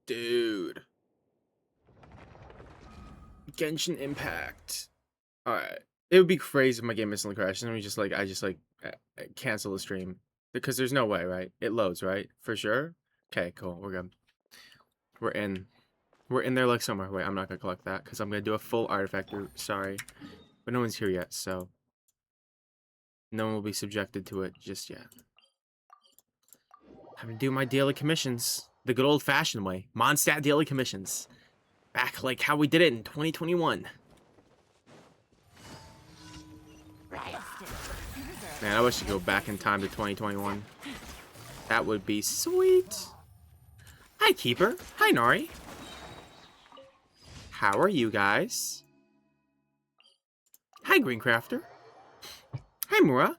Dude. Genshin Impact. Alright. It would be crazy if my game instantly crashes and I just cancel the stream. Because there's no way, right? It loads, right? For sure? Okay, cool. We're good. We're in. We're in there like somewhere. Wait, I'm not gonna collect that because I'm gonna do a full artifact route. Sorry. But no one's here yet, so no one will be subjected to it just yet. I'm gonna do my daily commissions. The good old fashioned way. Mondstadt daily commissions. Back like how we did it in 2021. Man, I wish I could go back in time to 2021. That would be sweet. Hi, Keeper. Hi, Nari. How are you guys? Hi, Greencrafter. Hi, Mura.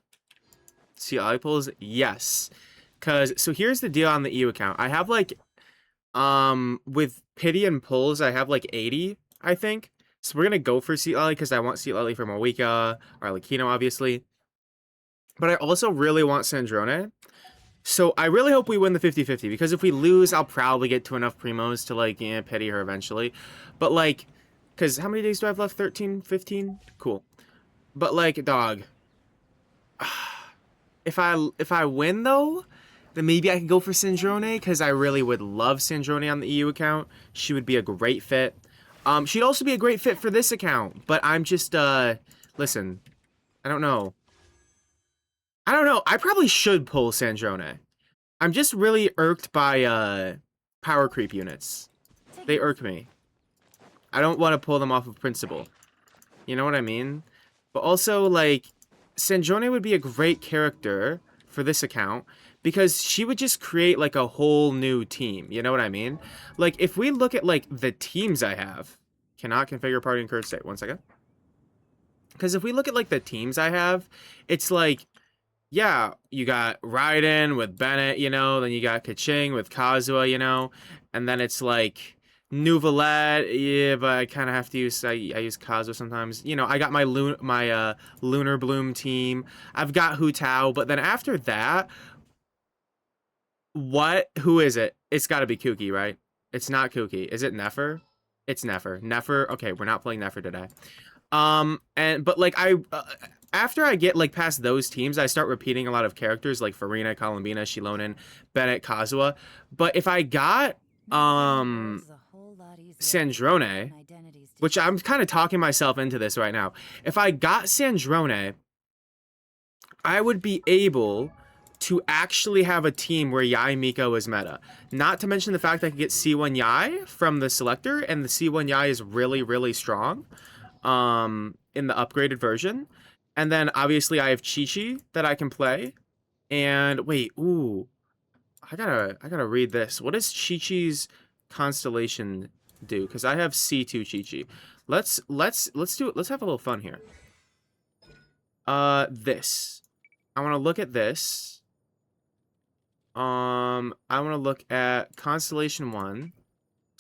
Citlali pulls? Yes. So here's the deal on the EU account. I have like, with pity and pulls, I have like 80, I think. So we're gonna go for Citlali because I want Citlali for Moika, or Lakino, obviously. But I also really want Sandrone. So I really hope we win the 50-50, because if we lose, I'll probably get to enough primos to, like, yeah, pity her eventually. But, like, because how many days do I have left? 13, 15? Cool. But, like, dog. If I win, though, then maybe I can go for Sandrone, because I really would love Sandrone on the EU account. She would be a great fit. She'd also be a great fit for this account, but I'm just, listen, I don't know. I probably should pull Sandrone. I'm just really irked by, power creep units. They irk me. I don't want to pull them off of principle. You know what I mean? But also, like, Sandrone would be a great character for this account because she would just create, like, a whole new team. You know what I mean? Like, if we look at, like, the teams I have... Cannot configure party in current state. One second. Because if we look at, like, the teams I have, it's like... Yeah, you got Raiden with Bennett, you know, then you got Kaching with Kazuha, you know, and then it's like Nuvalet, yeah, but I kind of have to use, I use Kazuha sometimes. You know, I got my Lunar Bloom team. I've got Hu Tao, but then after that, who is it? It's got to be Kuki, right? It's not Kuki. Is it Nefer? It's Nefer. Nefer, okay, we're not playing Nefer today. But like after I get like past those teams, I start repeating a lot of characters like Farina, Columbina, Shilonen, Bennett, Kazuha. But if I got Sandrone, which I'm kind of talking myself into this right now. If I got Sandrone, I would be able to actually have a team where Yai Miko is meta. Not to mention the fact I could get C1 Yai from the selector, and the C1 Yai is really, really strong. In the upgraded version. And then obviously I have Chi-Chi that I can play. And wait, ooh. I gotta read this. What does Chi-Chi's constellation do? Because I have C2 Chi-Chi. Let's do it. Let's have a little fun here. This. I wanna look at this. I wanna look at Constellation 1.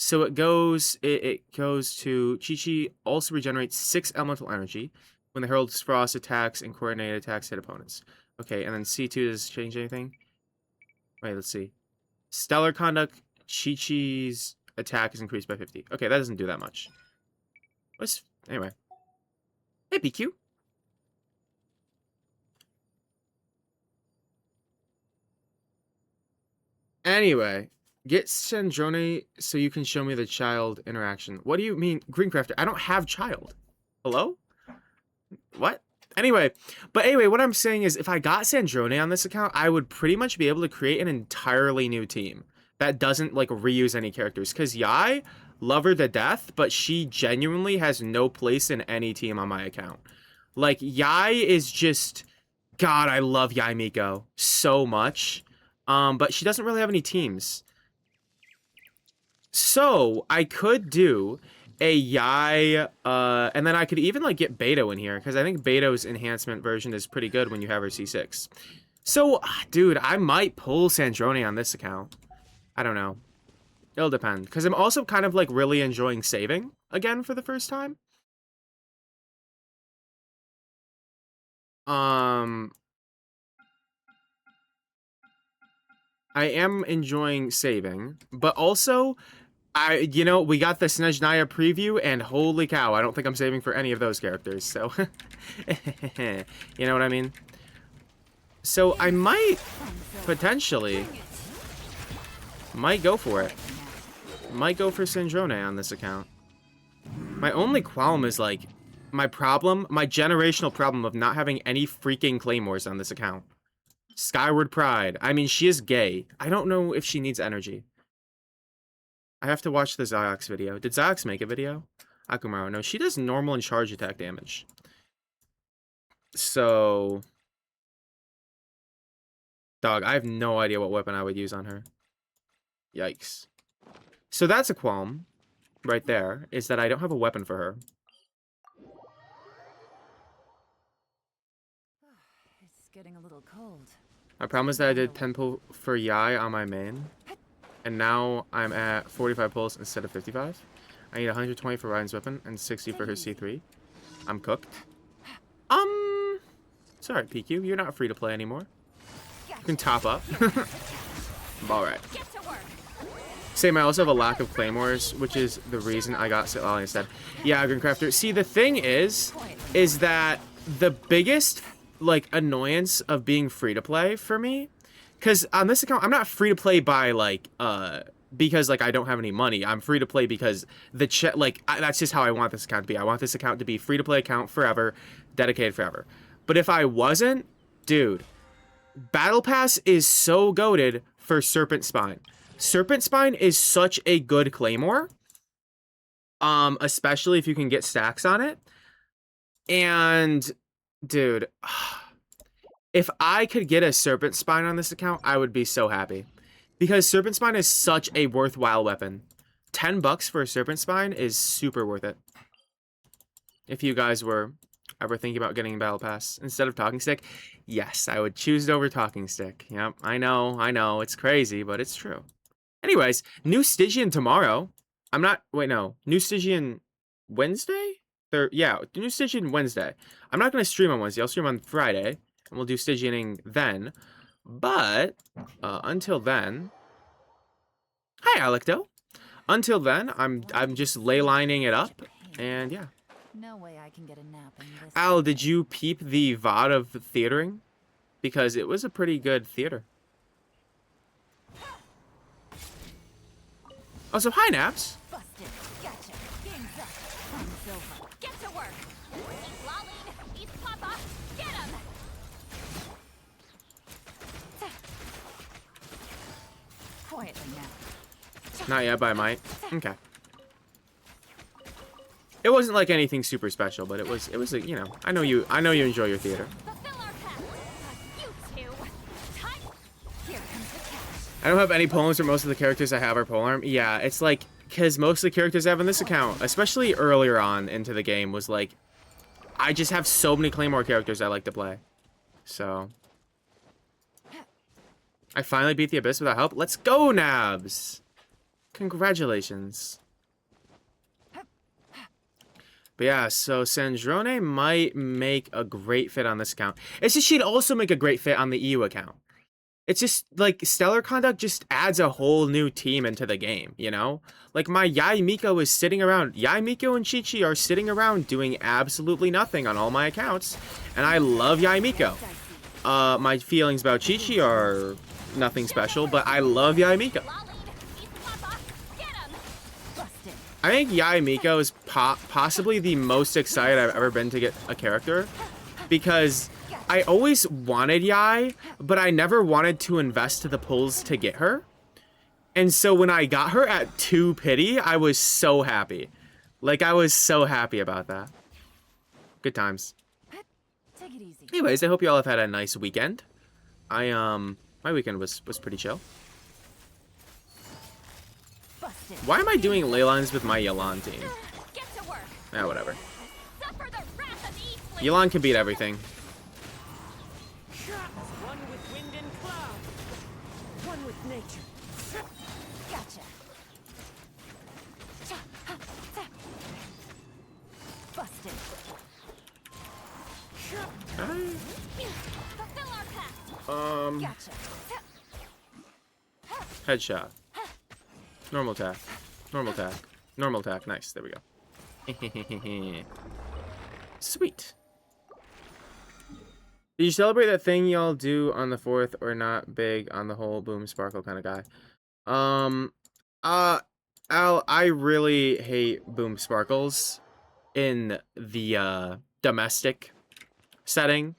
So it goes to Chi-Chi also regenerates 6 elemental energy when the Herald's Frost attacks and coordinated attacks hit opponents. Okay, and then C2 does change anything? Wait, let's see. Stellar Conduct, Chi-Chi's attack is increased by 50. Okay, that doesn't do that much. Anyway. Hey, PQ. Anyway. Get Sandrone so you can show me the child interaction. What do you mean, Greencrafter? I don't have child. Hello? What? Anyway, what I'm saying is if I got Sandrone on this account, I would pretty much be able to create an entirely new team that doesn't, like, reuse any characters. Because Yai, love her to death, but she genuinely has no place in any team on my account. Like, Yai is just... God, I love Yai Miko so much. But she doesn't really have any teams. So, I could do a Yai, and then I could even, like, get Beto in here, because I think Beto's enhancement version is pretty good when you have her C6. So, dude, I might pull Sandrone on this account. I don't know. It'll depend, because I'm also kind of, like, really enjoying saving again for the first time. I am enjoying saving, but also... You know, we got the Snezhnaya preview, and holy cow, I don't think I'm saving for any of those characters, so... You know what I mean? So, I might, potentially, might go for it. Might go for Sandrone on this account. My only qualm is, like, my generational problem of not having any freaking claymores on this account. Skyward Pride. I mean, she is gay. I don't know if she needs energy. I have to watch the Ziox video. Did Ziox make a video? Akumaru. No, she does normal and charge attack damage. So... Dog, I have no idea what weapon I would use on her. Yikes. So that's a qualm. Right there. Is that I don't have a weapon for her. It's getting a little cold. My problem is that I did 10 pull for Yai on my main. And now I'm at 45 pulls instead of 55. I need 120 for Ryan's weapon and 60 for her C3. I'm cooked. Sorry, PQ. You're not free to play anymore. You can top up. Alright. Same, I also have a lack of claymores, which is the reason I got Citlali instead. Yeah, Greencrafter. See, the thing is that the biggest, like, annoyance of being free to play for me, because on this account, I'm not free to play by, like, because, like, I don't have any money. I'm free to play because that's just how I want this account to be. I want this account to be free to play account forever, dedicated forever. But if I wasn't, dude, Battle Pass is so goated for Serpent Spine. Serpent Spine is such a good claymore, especially if you can get stacks on it. And, dude, if I could get a Serpent Spine on this account, I would be so happy. Because Serpent Spine is such a worthwhile weapon. $10 for a Serpent Spine is super worth it. If you guys were ever thinking about getting a Battle Pass instead of Talking Stick, yes, I would choose it over Talking Stick. Yep, I know, it's crazy, but it's true. Anyways, new Stygian tomorrow. New Stygian Wednesday? New Stygian Wednesday. I'm not going to stream on Wednesday, I'll stream on Friday, and we'll do Stygianing then. But, until then... Hi, Alecto! Until then, I'm just ley-lining it up, and yeah. No way I can get a nap in this. Al, did you peep the VOD of the theatering? Because it was a pretty good theater. Also, hi, Naps. Busted. Gotcha. Game's up. Fun's over. Get to work. Citlali. He's Papa. Get him. Quietly now. Not yet, but I might. Okay. It wasn't like anything super special, but it was like, you know, I know you enjoy your theater. I don't have any polearms, but most of the characters I have are polearm. Yeah, it's like, because most of the characters I have in this account, especially earlier on into the game, was like, I just have so many Claymore characters I like to play. So, I finally beat the Abyss without help. Let's go, Nabs! Congratulations. But yeah, so Sandrone might make a great fit on this account. It's just she'd also make a great fit on the EU account. It's just, like, Stellar Conduct just adds a whole new team into the game, you know? Like, my Yai Miko is sitting around. Yai Miko and Chi-Chi are sitting around doing absolutely nothing on all my accounts. And I love Yai Miko. My feelings about Chi-Chi are nothing special, but I love Yai Miko. I think Yai Miko is possibly the most excited I've ever been to get a character. Because I always wanted Yai, but I never wanted to invest the pulls to get her. And so when I got her at 2 pity, I was so happy. Like, I was so happy about that. Good times. Take it easy. Anyways, I hope you all have had a nice weekend. My weekend was pretty chill. Why am I doing ley lines with my Yelan team? Ah, whatever. Yelan can beat everything. One with wind and cloud. One with nature. Gotcha. Busted. Fulfill our pact. Gotcha. Headshot. Normal attack. Normal attack. Normal attack. Nice. There we go. Sweet. Did you celebrate that thing y'all do on the 4th or not big on the whole boom sparkle kind of guy? Al, I really hate boom sparkles in the domestic setting.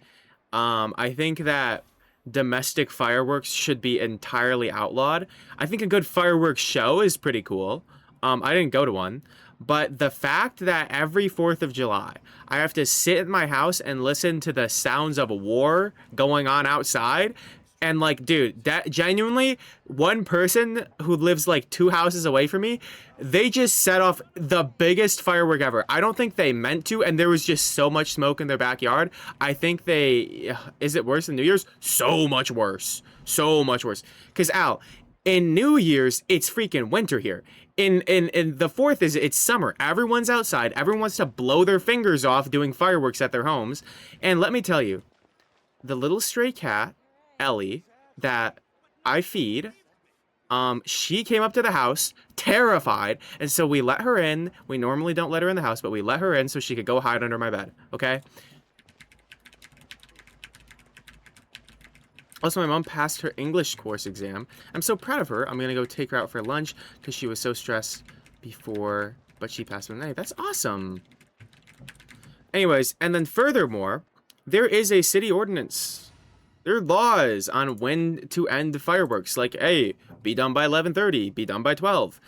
I think that domestic fireworks should be entirely outlawed. I think a good fireworks show is pretty cool. I didn't go to one, but the fact that every 4th of July I have to sit in my house and listen to the sounds of a war going on outside, and like, dude, that genuinely, one person who lives like 2 houses away from me, they just set off the biggest firework ever. I don't think they meant to, and there was just so much smoke in their backyard. I think they, is it worse than New Year's? So much worse. So much worse. Because Al, in New Year's, it's freaking winter here. In the 4th it's summer. Everyone's outside. Everyone wants to blow their fingers off doing fireworks at their homes. And let me tell you, the little stray cat, Ellie, that I feed, she came up to the house terrified, and so we let her in. We normally don't let her in the house, but we let her in so she could go hide under my bed, okay? Also, my mom passed her English course exam. I'm so proud of her. I'm gonna go take her out for lunch because she was so stressed before, but she passed with an A. That's awesome. Anyways, and then furthermore, there is a city ordinance. There are laws on when to end fireworks. Like, hey, be done by 11:30, be done by 12.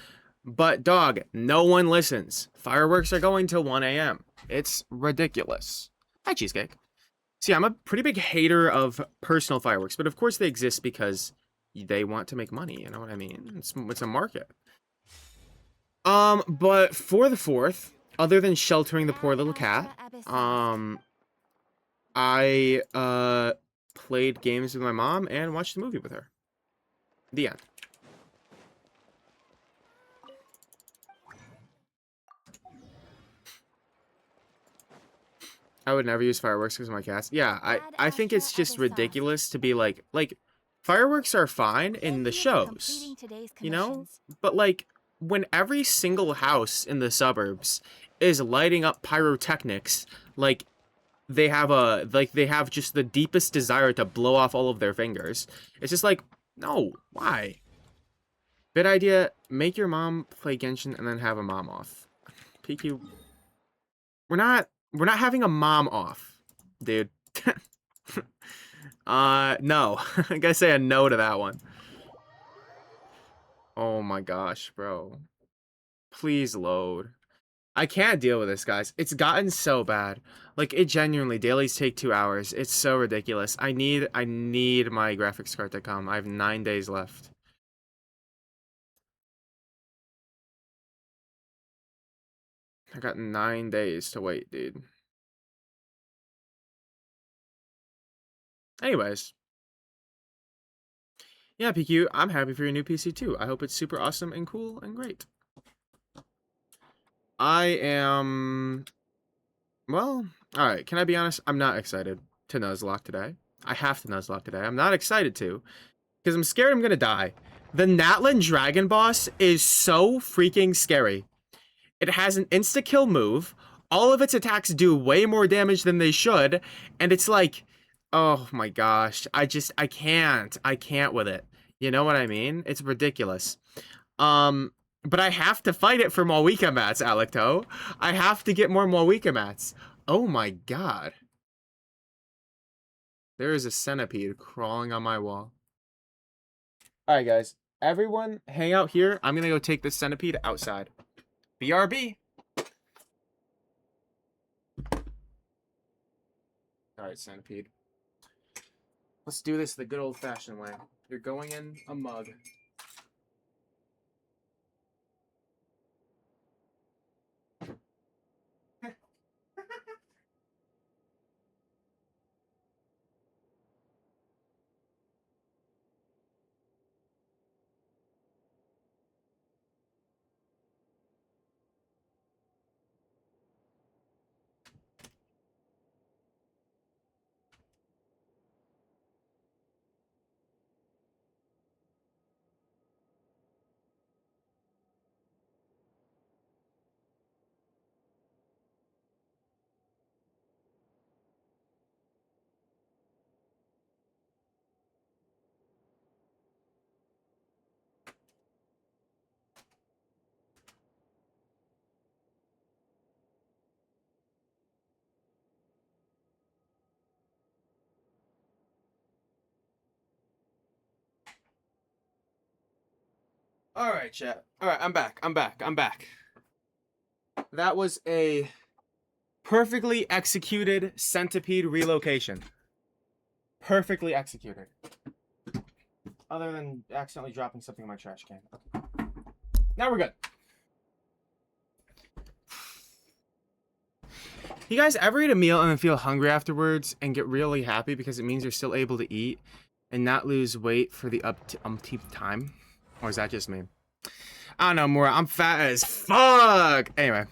But dog, no one listens. Fireworks are going till 1 a.m. It's ridiculous. Hi, Cheesecake. See, I'm a pretty big hater of personal fireworks, but of course they exist because they want to make money, you know what I mean? It's a market. But for the 4th, other than sheltering the poor little cat, I played games with my mom and watched a movie with her. The end. I would never use fireworks because of my cats. Yeah, I think it's just ridiculous to be like fireworks are fine in the shows, you know? But like when every single house in the suburbs is lighting up pyrotechnics, like they have just the deepest desire to blow off all of their fingers. It's just like, no, why? Good idea, make your mom play Genshin and then have a mom off. PQ, we're not having a mom off, dude. No. I gotta say a no to that one. Oh my gosh, bro. Please load. I can't deal with this, guys. It's gotten so bad. Like, it genuinely, dailies take 2 hours. It's so ridiculous. I need my graphics card to come. I have 9 days left. I got 9 days to wait, dude. Anyways. Yeah, PQ, I'm happy for your new PC too. I hope it's super awesome and cool and great. I am... Well, alright, can I be honest? I'm not excited to Nuzlocke today. I have to Nuzlocke today. I'm not excited to, because I'm scared I'm gonna die. The Natlan Dragon Boss is so freaking scary. It has an insta-kill move. All of its attacks do way more damage than they should, and it's like, oh my gosh, I can't with it. You know what I mean? It's ridiculous. But I have to fight it for Mawika mats, Alecto. I have to get more Mawika mats. Oh my god. There is a centipede crawling on my wall. Alright, guys. Everyone, hang out here. I'm gonna go take this centipede outside. BRB. Alright, centipede. Let's do this the good old-fashioned way. You're going in a mug. Alright, chat. Alright, I'm back. That was a perfectly executed centipede relocation. Perfectly executed. Other than accidentally dropping something in my trash can. Now we're good. You guys ever eat a meal and then feel hungry afterwards and get really happy because it means you're still able to eat and not lose weight for the umpteenth time? Or is that just me? I don't know, Mora. I'm fat as fuck. Anyway.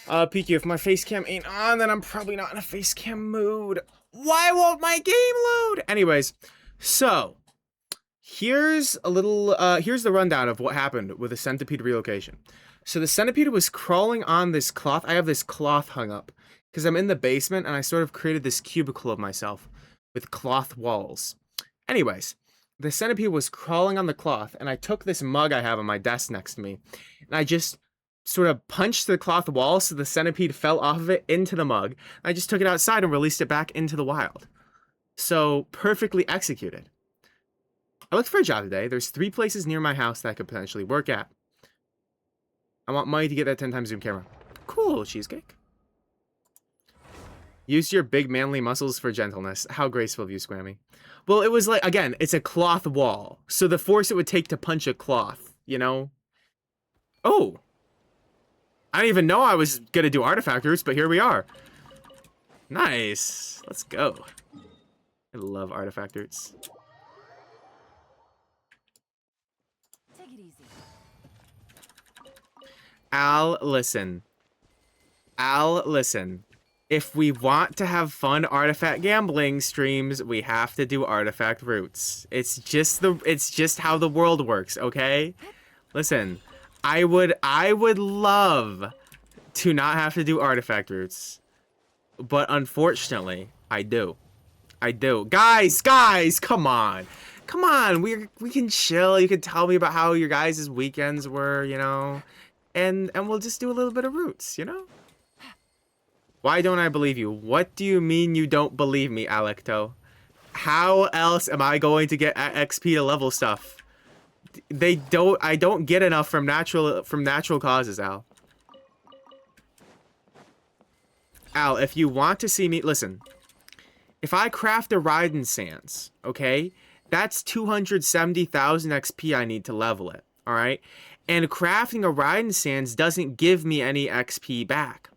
PQ, if my face cam ain't on, then I'm probably not in a face cam mood. Why won't my game load? Anyways, so here's a little, here's the rundown of what happened with the centipede relocation. So the centipede was crawling on this cloth. I have this cloth hung up because I'm in the basement and I sort of created this cubicle of myself with cloth walls. Anyways, the centipede was crawling on the cloth and I took this mug I have on my desk next to me and I just sort of punched the cloth wall so the centipede fell off of it into the mug. I just took it outside and released it back into the wild. So perfectly executed. I looked for a job today. There's 3 places near my house that I could potentially work at. I want money to get that 10 times zoom camera. Cool, cheesecake. Use your big manly muscles for gentleness. How graceful of you, Squammy. Well, it was like, again, it's a cloth wall. So the force it would take to punch a cloth, you know? Oh. I didn't even know I was going to do artifact roots, but here we are. Nice. Let's go. I love artifact roots. Take it easy. Al, listen. If we want to have fun artifact gambling streams, we have to do artifact roots. It's just how the world works, okay? Listen, I would love to not have to do artifact roots. But unfortunately, I do. Guys, come on. Come on, we can chill. You can tell me about how your guys' weekends were, you know? And we'll just do a little bit of roots, you know? Why don't I believe you? What do you mean you don't believe me, Alecto? How else am I going to get XP to level stuff? I don't get enough from natural causes, Al. Al, if you want to see me, listen. If I craft a Raiden Sands, okay? That's 270,000 XP I need to level it, all right? And crafting a Raiden Sands doesn't give me any XP back.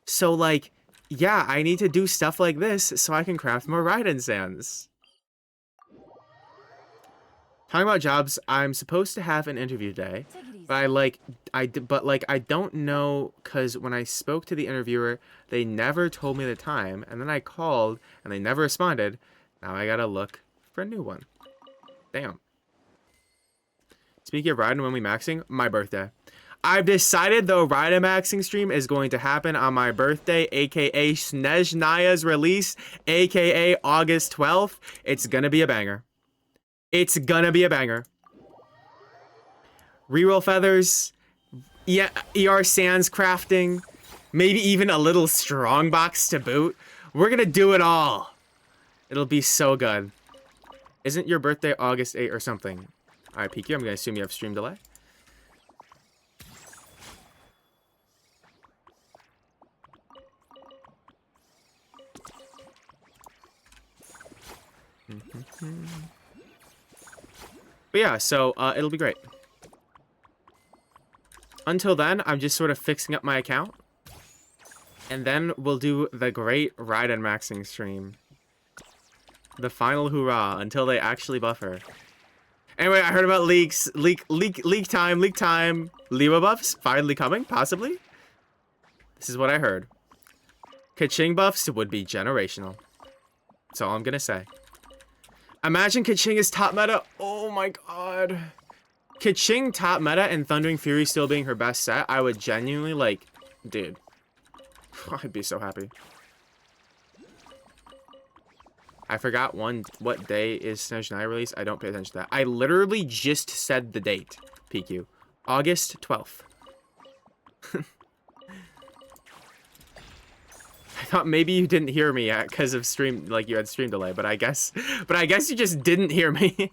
So, like, yeah, I need to do stuff like this so I can craft more Raiden Sands. Talking about jobs, I'm supposed to have an interview today, but I don't know, because when I spoke to the interviewer, they never told me the time, and then I called, and they never responded. Now I gotta look for a new one. Damn. Speaking of Raiden, when we maxing, my birthday. I've decided the Raiden maxing stream is going to happen on my birthday, aka Snezhnaya's release, aka August 12th. It's gonna be a banger. It's gonna be a banger. Reroll feathers, yeah, ER Sands crafting, maybe even a little strongbox to boot. We're gonna do it all. It'll be so good. Isn't your birthday August 8 or something? Alright, PQ, I'm gonna assume you have stream delay. But yeah, so it'll be great. Until then, I'm just sort of fixing up my account. And then we'll do the great Raiden maxing stream. The final hoorah until they actually buffer. Anyway, I heard about leaks. Leak time. Lima buffs finally coming, possibly. This is what I heard. Kaching buffs would be generational. That's all I'm gonna say. Imagine Kaching is top meta. Oh my god. Kaching top meta and Thundering Fury still being her best set. I would genuinely, like, dude. I'd be so happy. I forgot what day is Snezhnaya release. I don't pay attention to that. I literally just said the date, PQ. August 12th. I thought maybe you didn't hear me because of stream, like you had stream delay, but I guess you just didn't hear me.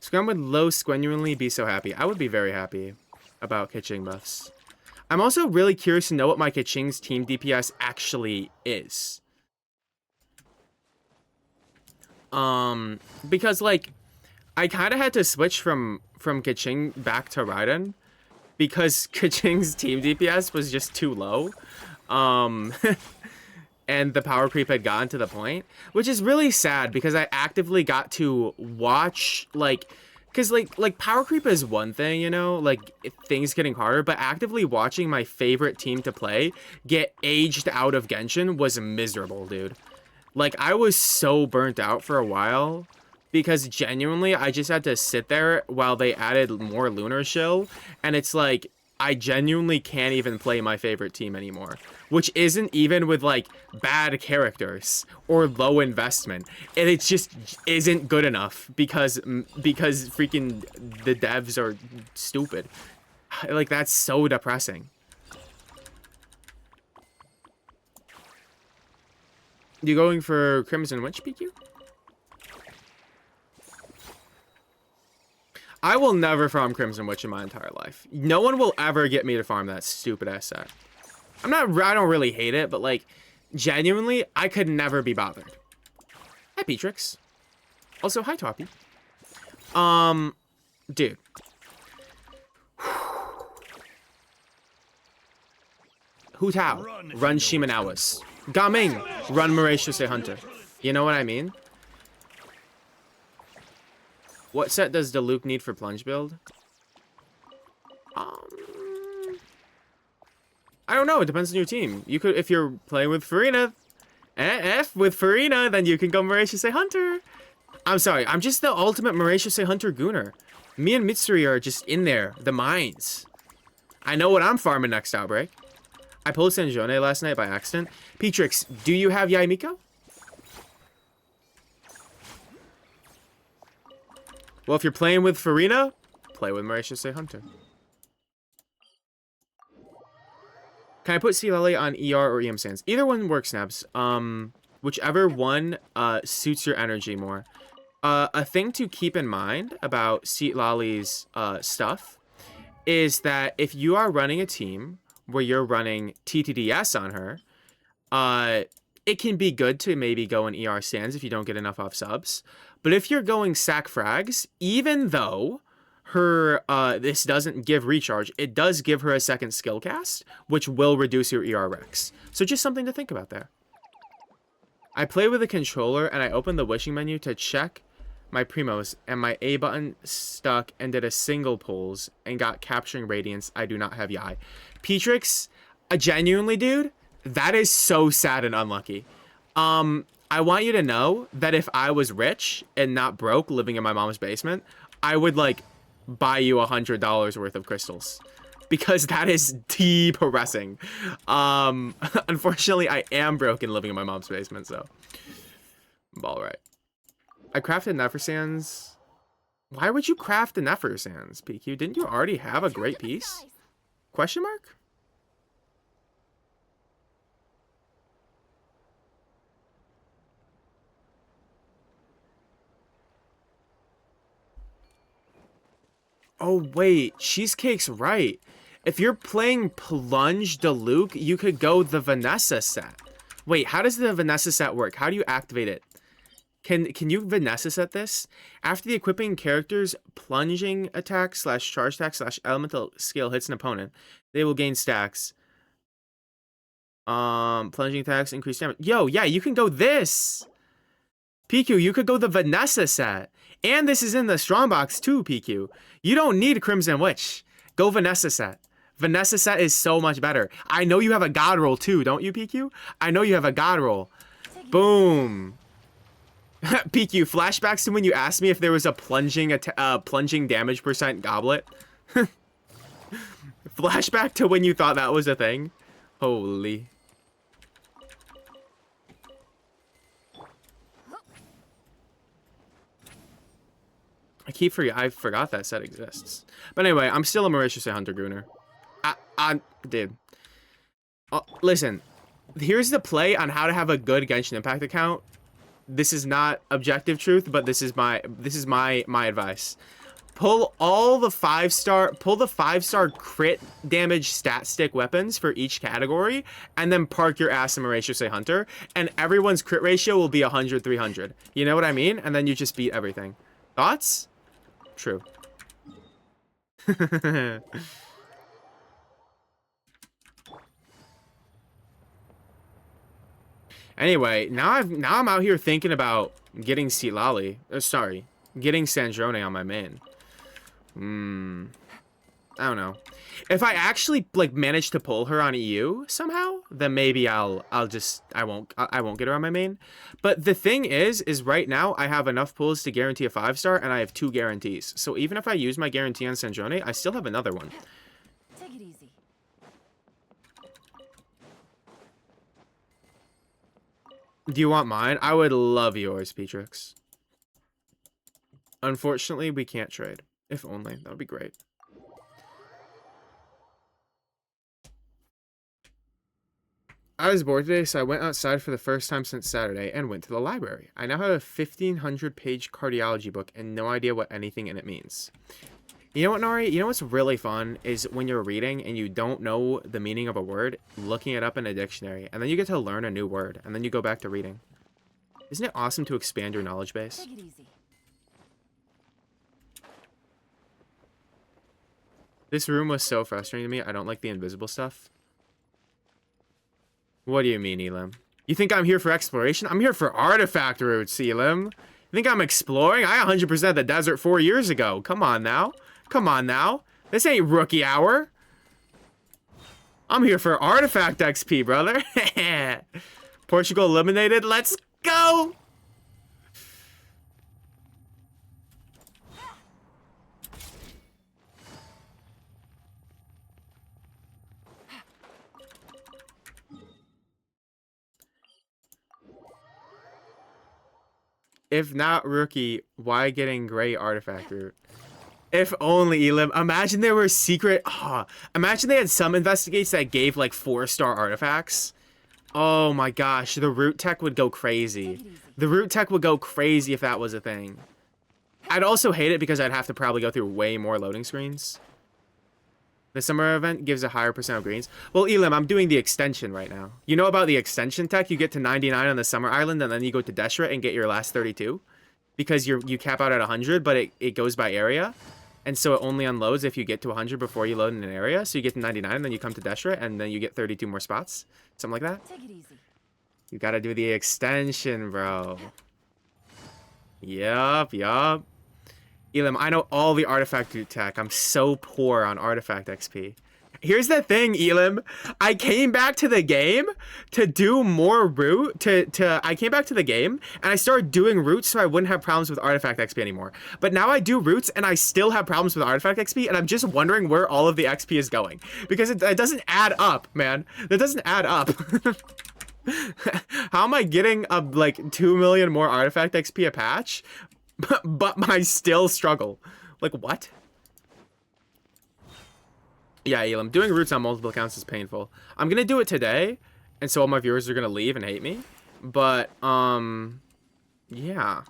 Scrum would low genuinely be so happy. I would be very happy about Keqing buffs. I'm also really curious to know what my Keqing's team DPS actually is. Because like, I kind of had to switch from Keqing back to Raiden because Keqing's team DPS was just too low. And the power creep had gotten to the point, which is really sad because I actively got to watch, like, because like power creep is one thing, you know, like things getting harder, but actively watching my favorite team to play get aged out of Genshin was miserable, dude. Like, I was so burnt out for a while because genuinely I just had to sit there while they added more Lunar Shill, and it's like, I genuinely can't even play my favorite team anymore, which isn't even with like bad characters or low investment. And it just isn't good enough because freaking the devs are stupid. Like, that's so depressing. You going for Crimson Witch, PQ? I will never farm Crimson Witch in my entire life. No one will ever get me to farm that stupid ass set. I don't really hate it, but like, genuinely, I could never be bothered. Hi, Petrix. Also, hi, Toppy. Dude. Hu Tao, run Shimenawas. Gaming, run Mauritius Hunter. You know what I mean? What set does Diluc need for plunge build? I don't know. It depends on your team. You could, if you're playing with Farina, then you can go Mauritius Hunter. I'm sorry. I'm just the ultimate Mauritius Hunter gooner. Me and Mitsuri are just in there, the mines. I know what I'm farming next outbreak. I pulled Sanjone last night by accident. Petrix, do you have Yaimiko? Well, if you're playing with Farina, play with Mauritius Hunter. Can I put Citlali on ER or EM Sands? Either one works, Snaps. Whichever one suits your energy more. A thing to keep in mind about Citlali's stuff is that if you are running a team where you're running TTDS on her, it can be good to maybe go in ER Sands if you don't get enough off subs. But if you're going sack frags, even though her this doesn't give recharge, it does give her a second skill cast, which will reduce your ER Rex. So just something to think about there. I play with a controller and I opened the wishing menu to check my primos, and my A button stuck and did a single pulls and got capturing radiance. I do not have Yai. Petrix, genuinely, dude, that is so sad and unlucky. I want you to know that if I was rich and not broke living in my mom's basement, I would like buy you $100 worth of crystals, because that is depressing. Unfortunately, I am broken living in my mom's basement, so all right. I crafted Nefer Sands. Why would you craft the Nefer Sands, PQ? Didn't you already have a great piece? Question mark? Oh, wait. Cheesecake's right. If you're playing Plunge Diluc, you could go the Vanessa set. Wait, how does the Vanessa set work? How do you activate it? Can you Vanessa set this? After the equipping character's plunging attack / charge attack / elemental skill hits an opponent, they will gain stacks. Plunging attacks increase damage. Yo, yeah, you can go this. PQ, you could go the Vanessa set. And this is in the strongbox too, PQ. You don't need Crimson Witch. Go Vanessa set. Vanessa set is so much better. I know you have a god roll too, don't you, PQ? I know you have a god roll. Boom. PQ, flashbacks to when you asked me if there was a plunging damage % goblet. Flashback to when you thought that was a thing. Holy. I forgot that set exists. But anyway, I'm still a Mauritius Hunter Gooner. Dude. Listen, here's the play on how to have a good Genshin Impact account this is not objective truth, but this is my advice. Pull the 5-star crit damage stat stick weapons for each category, and then park your ass in ratio say hunter, and everyone's crit ratio will be 100-300. You know what I mean? And then you just beat everything. Thoughts? True. Anyway, now I'm out here thinking about getting Citlali. Sorry, getting Sandrone on my main. I don't know. If I actually like manage to pull her on EU somehow, then maybe I won't get her on my main. But the thing is right now I have enough pulls to guarantee a 5-star, and I have 2 guarantees. So even if I use my guarantee on Sandrone, I still have another one. Take it easy. Do you want mine? I would love yours, Petrix. Unfortunately, we can't trade. If only. That would be great. I was bored today, so I went outside for the first time since Saturday and went to the library. I now have a 1,500-page cardiology book and no idea what anything in it means. You know what, Nari? You know what's really fun is when you're reading and you don't know the meaning of a word, looking it up in a dictionary, and then you get to learn a new word, and then you go back to reading. Isn't it awesome to expand your knowledge base? Take it easy. This room was so frustrating to me. I don't like the invisible stuff. What do you mean, Elim? You think I'm here for exploration? I'm here for artifact routes, Elim. You think I'm exploring? I 100% the desert 4 years ago. Come on now. Come on now. This ain't rookie hour. I'm here for artifact XP, brother. Portugal eliminated. Let's go. If not rookie, why getting gray artifact route? If only, Elim. Imagine there were secret... imagine they had some investigates that gave, like, 4-star artifacts. Oh my gosh, the root tech would go crazy. The root tech would go crazy if that was a thing. I'd also hate it because I'd have to probably go through way more loading screens. The summer event gives a higher percent of greens. Well, Elim, I'm doing the extension right now. You know about the extension tech? You get to 99 on the summer island, and then you go to Deshret and get your last 32. Because you cap out at 100, but it goes by area. And so it only unloads if you get to 100 before you load in an area. So you get to 99, and then you come to Deshret, and then you get 32 more spots. Something like that. Take it easy. You gotta do the extension, bro. Yup. Elim, I know all the artifact root tech. I'm so poor on artifact XP. Here's the thing, Elim. I came back to the game to do more root. I came back to the game and I started doing roots so I wouldn't have problems with artifact XP anymore. But now I do roots and I still have problems with artifact XP, and I'm just wondering where all of the XP is going. Because it doesn't add up, man. That doesn't add up. How am I getting like 2 million more artifact XP a patch? But I still struggle. Like, what? Yeah, Elim, doing roots on multiple accounts is painful. I'm gonna do it today, and so all my viewers are gonna leave and hate me. But, yeah.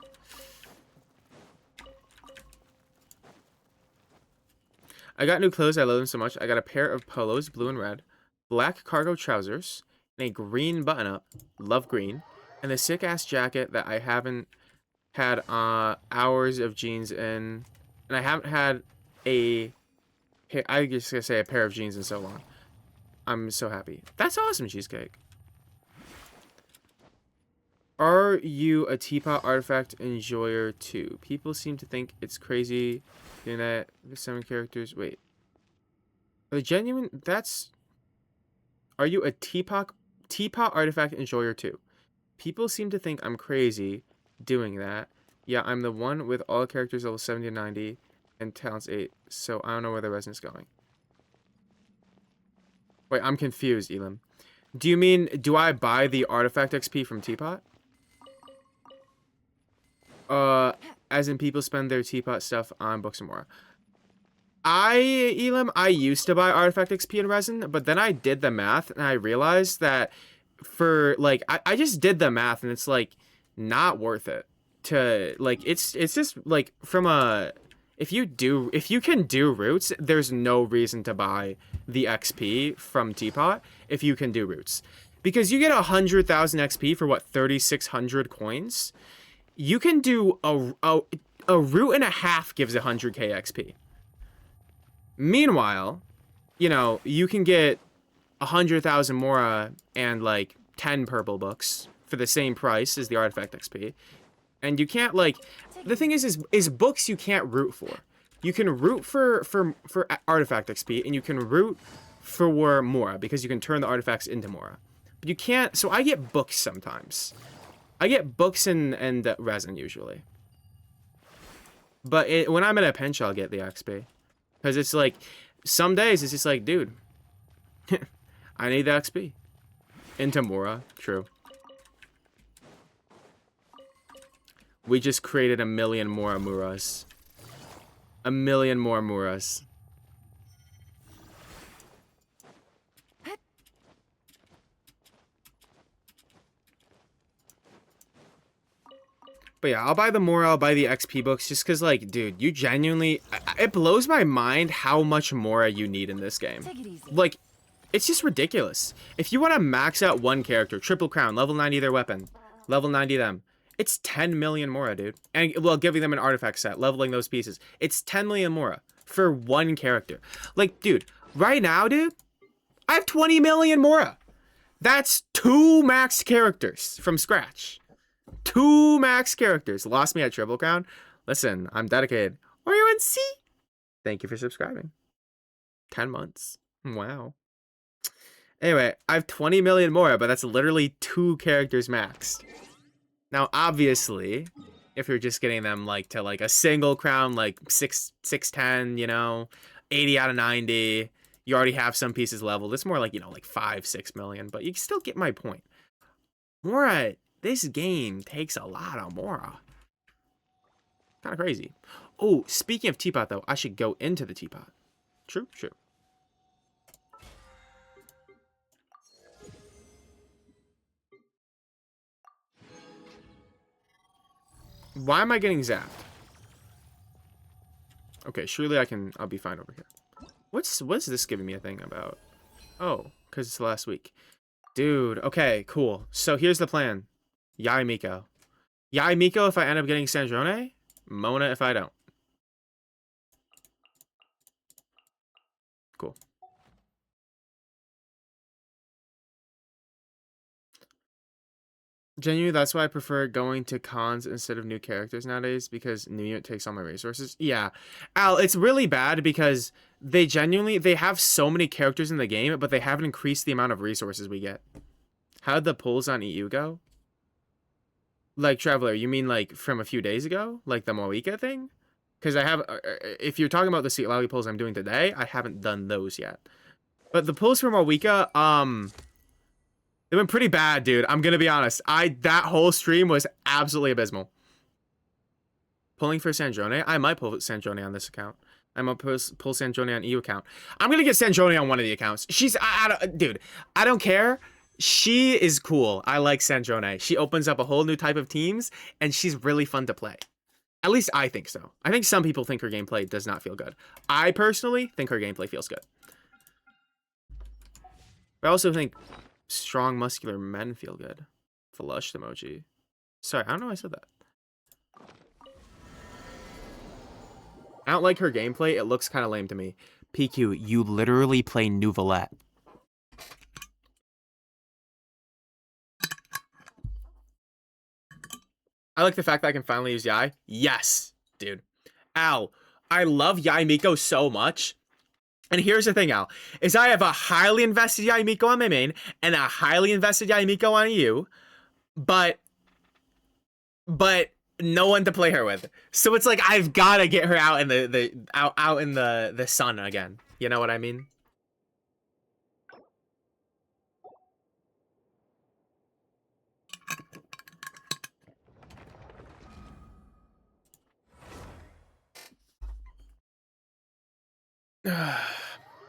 I got new clothes. I love them so much. I got a pair of polos, blue and red, black cargo trousers, and a green button-up. Love green. And a sick-ass jacket that I haven't had hours of jeans in, and I haven't had I just gonna say a pair of jeans in so long. I'm so happy. That's awesome, Cheesecake. Are you a teapot artifact enjoyer too? People seem to think it's crazy doing that with some characters. Wait, the genuine? Are you a teapot artifact enjoyer too? People seem to think I'm crazy doing that. Yeah, I'm the one with all characters level 70 and 90 and talents 8, so I don't know where the resonance is going. Wait, I'm confused, Elim. Do you mean, do I buy the artifact XP from Teapot? As in people spend their Teapot stuff on books and more. Elim, I used to buy artifact XP in resin, but then I did the math and I realized that for, like, I just did the math and it's like, not worth it. To like, it's just like from a if you can do roots, there's no reason to buy the XP from Teapot if you can do roots, because you get 100,000 XP for what 3,600 coins. You can do a root and a half gives 100k XP. Meanwhile, you know, you can get 100,000 Mora and like 10 purple books for the same price as the artifact XP. And you can't like, the thing is books you can't root for. You can root for artifact XP, and you can root for Mora because you can turn the artifacts into Mora. But you can't. So I get books sometimes. I get books and resin usually. But when I'm in a pinch, I'll get the XP, because it's like some days it's just like, dude, I need the XP into Mora. True. We just created 1 million more Muras. 1 million more Muras. But yeah, I'll buy the Mora, I'll buy the XP books, just because, like, dude, you genuinely... It blows my mind how much Mora you need in this game. Take it easy. Like, it's just ridiculous. If you want to max out one character, triple crown, level 90 their weapon, level 90 them, it's 10 million Mora, dude. And, well, giving them an artifact set, leveling those pieces. It's 10 million Mora for one character. Like, dude, right now, dude, I have 20 million Mora. That's 2 max characters from scratch. 2 max characters. Lost me at triple crown. Listen, I'm dedicated. Are you in C? Thank you for subscribing. 10 months. Wow. Anyway, I have 20 million Mora, but that's literally 2 characters maxed. Now, obviously, if you're just getting them like to like a single crown, like 610, you know, 80 out of 90, you already have some pieces leveled. It's more like, you know, like 5-6 million, but you still get my point. Mora, this game takes a lot of Mora. Kind of crazy. Oh, speaking of Teapot, though, I should go into the Teapot. True, true. Why am I getting zapped? Okay, surely I'll be fine over here. What's this giving me a thing about? Oh, because it's last week. Dude, okay, cool. So here's the plan. Yai Miko. Yai Miko if I end up getting Sandrone. Mona if I don't. Cool. Genuinely, that's why I prefer going to cons instead of new characters nowadays, because new unit takes all my resources. Yeah. Al, it's really bad because they have so many characters in the game, but they haven't increased the amount of resources we get. How'd the pulls on EU go? Like, Traveler, you mean like from a few days ago? Like the Moika thing? Because I have, if you're talking about the Citlali pulls I'm doing today, I haven't done those yet. But the pulls from Moika, they went pretty bad, dude. I'm gonna be honest. That whole stream was absolutely abysmal. Pulling for Sandrone? I might pull Sandrone on this account. I might pull Sandrone on EU account. I'm gonna get Sandrone on one of the accounts. Dude, I don't care. She is cool. I like Sandrone. She opens up a whole new type of teams, and she's really fun to play. At least I think so. I think some people think her gameplay does not feel good. I personally think her gameplay feels good. But I also think strong, muscular men feel good. Flushed emoji. Sorry, I don't know why I said that. I don't like her gameplay. It looks kind of lame to me. PQ, you literally play Nuzlocke. I like the fact that I can finally use Yai. Yes, dude. Al, I love Yai Miko so much. And here's the thing, Al, is I have a highly invested Yai Miko on my main and a highly invested Yai Miko on EU, but no one to play her with. So it's like I've got to get her out in the sun again. You know what I mean?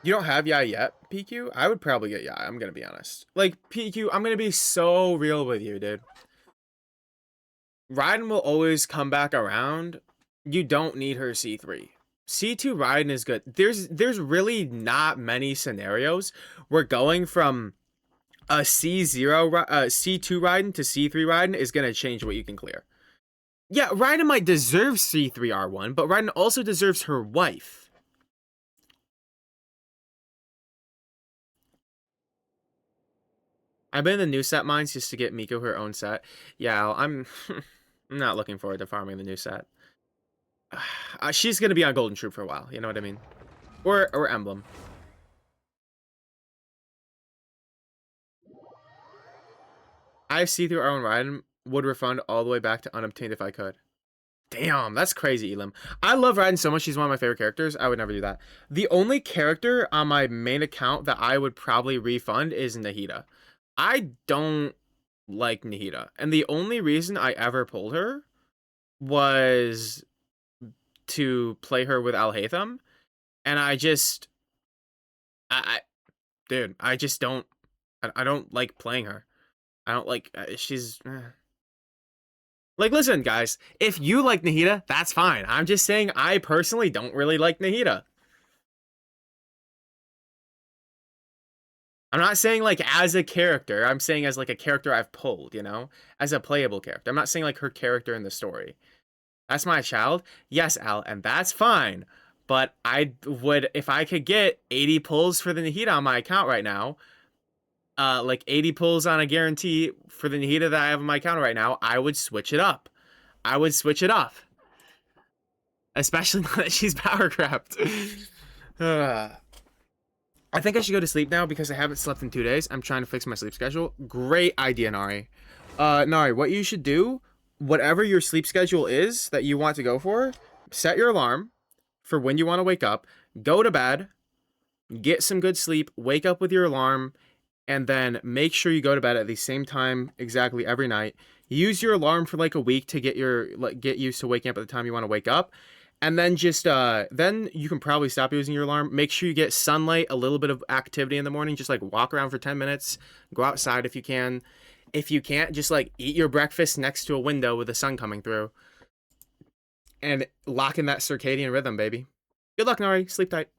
You don't have Yai yet, PQ? I would probably get Yai, I'm gonna be honest. Like, PQ, I'm gonna be so real with you, dude. Raiden will always come back around. You don't need her C3. C2 Raiden is good. There's really not many scenarios where going from a C2 Raiden to C3 Raiden is going to change what you can clear. Yeah, Raiden might deserve C3 R1, but Raiden also deserves her wife. I've been in the new set mines just to get Miko her own set. Yeah, I'm not looking forward to farming the new set. She's gonna be on Golden Troop for a while, you know what I mean? Or Emblem. I see through our own Raiden, would refund all the way back to unobtained if I could. Damn, that's crazy, Elim. I love Raiden so much, she's one of my favorite characters. I would never do that. The only character on my main account that I would probably refund is Nahida. I don't like Nahida. And the only reason I ever pulled her was to play her with Al-Haytham. And I just... dude, I just don't... I don't like playing her. I don't like... she's... Like, listen, guys. If you like Nahida, that's fine. I'm just saying I personally don't really like Nahida. I'm not saying, like, as a character. I'm saying as, like, a character I've pulled, you know? As a playable character. I'm not saying, like, her character in the story. That's my child. Yes, Al, and that's fine. But I would... If I could get 80 pulls for the Nahida on my account right now... like 80 pulls on a guarantee for the Nahida that I have on my account right now, I would switch it up. I would switch it up. Especially now that she's power crapped. I think I should go to sleep now because I haven't slept in 2 days. I'm trying to fix my sleep schedule. Great idea, Nari. Nari, what you should do, whatever your sleep schedule is that you want to go for, set your alarm for when you want to wake up, go to bed, get some good sleep, wake up with your alarm, and then make sure you go to bed at the same time exactly every night. Use your alarm for like a week to get used to waking up at the time you want to wake up. And then just then you can probably stop using your alarm. Make sure you get sunlight, a little bit of activity in the morning. Just like walk around for 10 minutes, go outside if you can. If you can't, just like eat your breakfast next to a window with the sun coming through. And lock in that circadian rhythm, baby. Good luck, Nari. Sleep tight.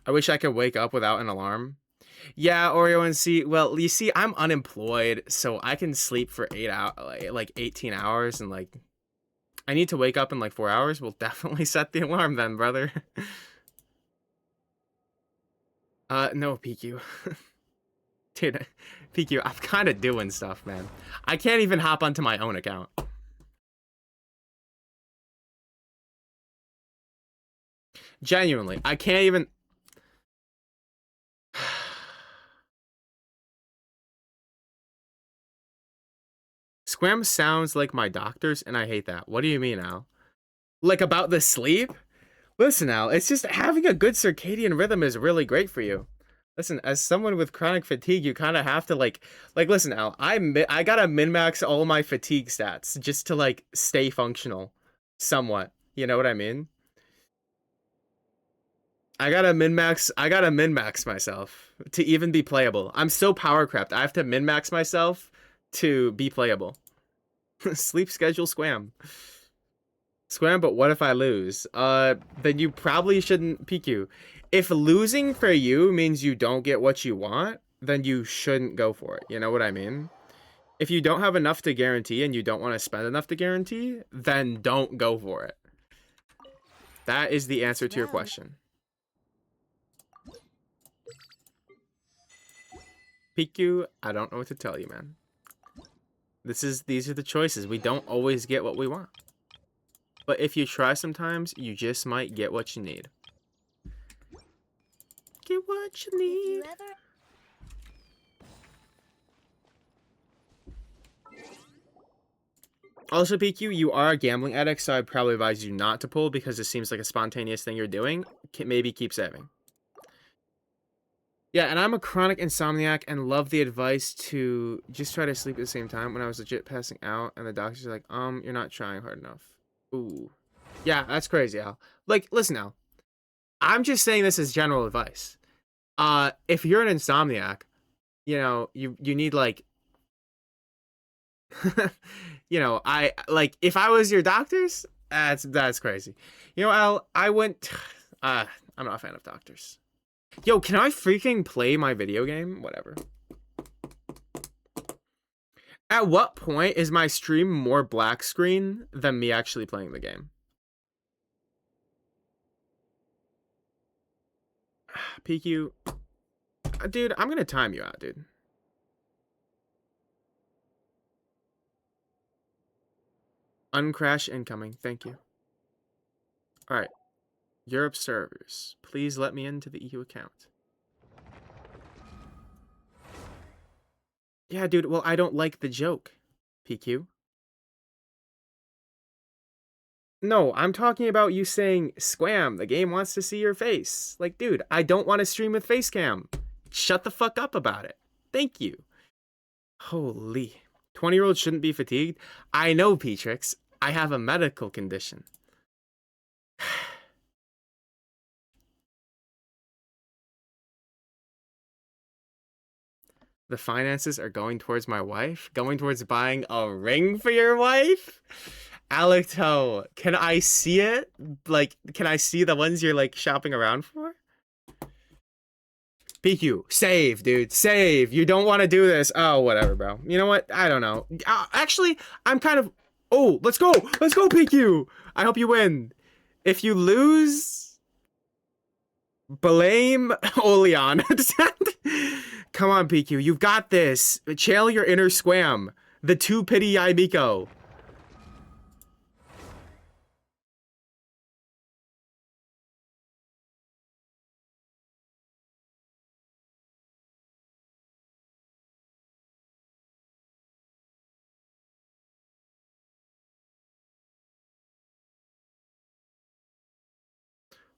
I wish I could wake up without an alarm. Yeah, Oreo and C. Well, you see, I'm unemployed, so I can sleep for 8 hours, like 18 hours, and like, I need to wake up in like 4 hours. We'll definitely set the alarm then, brother. No, PQ. Dude, PQ, I'm kind of doing stuff, man. I can't even hop onto my own account. Genuinely, I can't even... Squam sounds like my doctor's, and I hate that. What do you mean, Al? Like, about the sleep? Listen, Al, it's just having a good circadian rhythm is really great for you. Listen, as someone with chronic fatigue, you kind of have to, like, listen, Al, I gotta min-max all my fatigue stats just to, like, stay functional. Somewhat. You know what I mean? I gotta min-max myself to even be playable. I'm so power crept. I have to min-max myself to be playable. Sleep schedule Squam. Squam, but what if I lose? Then you probably shouldn't PQ. If losing for you means you don't get what you want, then you shouldn't go for it. You know what I mean? If you don't have enough to guarantee and you don't want to spend enough to guarantee, then don't go for it. That is the answer to your question. PQ, I don't know what to tell you, man. These are the choices. We don't always get what we want. But if you try sometimes, you just might get what you need. Get what you need. Also, PQ, you are a gambling addict, so I'd probably advise you not to pull because it seems like a spontaneous thing you're doing. Maybe keep saving. Yeah, and I'm a chronic insomniac and love the advice to just try to sleep at the same time when I was legit passing out, and the doctors are like, you're not trying hard enough. Ooh. Yeah, that's crazy, Al. Like, listen, Al. I'm just saying this as general advice. If you're an insomniac, you know, you need, like, You know, I like if I was your doctors, that's crazy. You know, I went I'm not a fan of doctors. Yo, can I freaking play my video game? Whatever. At what point is my stream more black screen than me actually playing the game? PQ. Dude, I'm gonna time you out, dude. Uncrash incoming. Thank you. Alright. Europe servers. Please let me into the EU account. Yeah, dude. Well, I don't like the joke. PQ. No, I'm talking about you saying, Squam, the game wants to see your face. Like, dude, I don't want to stream with face cam. Shut the fuck up about it. Thank you. Holy. 20-year-olds shouldn't be fatigued. I know, Petrix. I have a medical condition. The finances are going towards my wife? Going towards buying a ring for your wife? Alecto, can I see it? Like, can I see the ones you're, like, shopping around for? PQ, save, dude, save. You don't want to do this. Oh, whatever, bro. You know what? I don't know. Actually, I'm kind of... Oh, let's go. Let's go, PQ. I hope you win. If you lose... Blame Oleon. Come on, PQ. You've got this. Channel your inner Squam. The two-pity Yaimiko.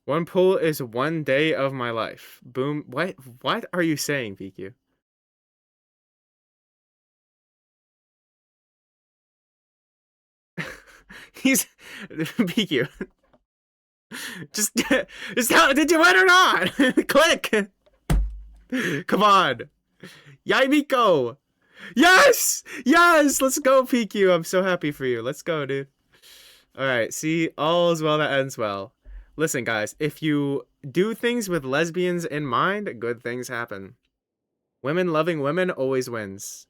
One pull is 1 day of my life. Boom. What are you saying, PQ? He's PQ. Just did you win or not? Click. Come on. Yaimiko. Yes! Yes! Let's go, PQ. I'm so happy for you. Let's go, dude. Alright, see, all is well that ends well. Listen, guys, if you do things with lesbians in mind, good things happen. Women loving women always wins.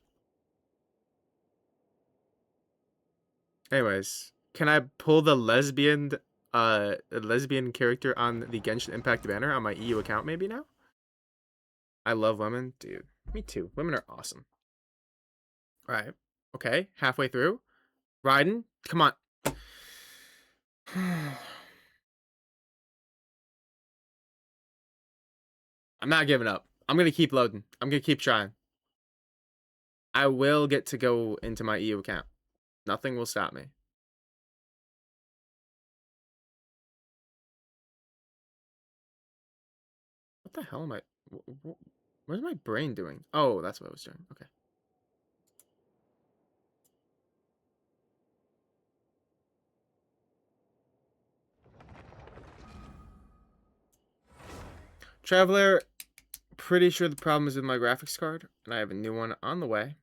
Anyways, can I pull the lesbian character on the Genshin Impact banner on my EU account maybe now? I love women. Dude, me too. Women are awesome. Alright. Okay, halfway through. Raiden, come on. I'm not giving up. I'm going to keep loading. I'm going to keep trying. I will get to go into my EU account. Nothing will stop me. What the hell am I... What is my brain doing? Oh, that's what I was doing. Okay. Traveler, pretty sure the problem is with my graphics card, and I have a new one on the way. Have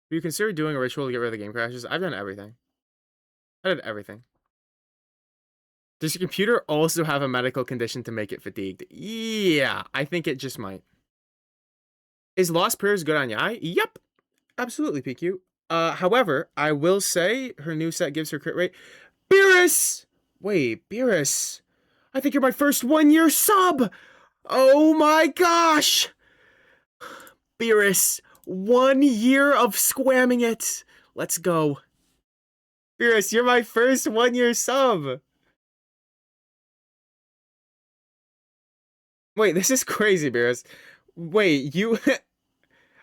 you considered doing a ritual to get rid of the game crashes? I've done everything. I did everything. Does your computer also have a medical condition to make it fatigued? Yeah, I think it just might. Is Lost Prayers good on Yai? Yep. Absolutely, PQ. However, I will say her new set gives her crit rate. Beerus! Wait, Beerus. I think you're my first 1-year sub! Oh my gosh! Beerus, 1 year of squamming it. Let's go. Beerus, you're my first 1-year sub. Wait, this is crazy, Beerus. Wait, you...